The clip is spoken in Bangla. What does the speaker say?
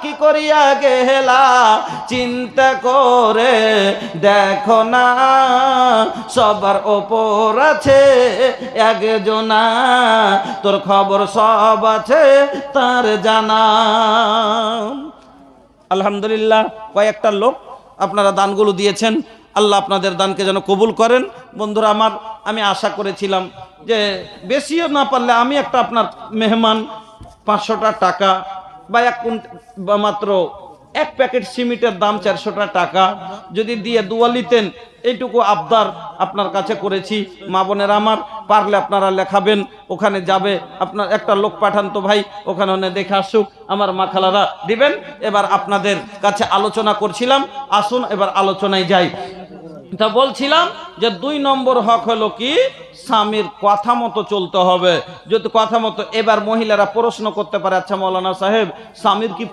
কি করিয়া গেলা চিন্তা করে দেখো না, সবার ওপর আছে একজনা, তোর খবর সব আছে তার জানা। আলহামদুলিল্লাহ, কয়েকটা লোক আপনারা দানগুলো দিয়েছেন, আল্লাহ আপনাদের দানকে যেন কবুল করেন। বন্ধুরা আমার, আমি আশা করেছিলাম যে বেশিও না পারলে আমি একটা আপনার মেহমান 500টা টাকা বা মাত্র এক প্যাকেট সিমেন্টের দাম 400টা টাকা যদি দিয়ে দোয়া নিতেন, এইটুকু আবদার আপনার কাছে করেছি। মা বোনের আমার, পারলে আপনারা লেখাবেন, ওখানে যাবে, আপনার একটা লোক পাঠান তো ভাই, ওখানে দেখে আসুক, আমার মা খালারা দিবেন। এবার আপনাদের কাছে আলোচনা করছিলাম, আসুন এবার আলোচনায় যাই। তা বলছিলাম যে 2 নম্বর হক হলো কি, স্বামীর কথা মতো চলতে হবে। যদি কথা মতো, এবার মহিলারা প্রশ্ন করতে পারে, আচ্ছা মৌলানা সাহেব, স্বামীর কি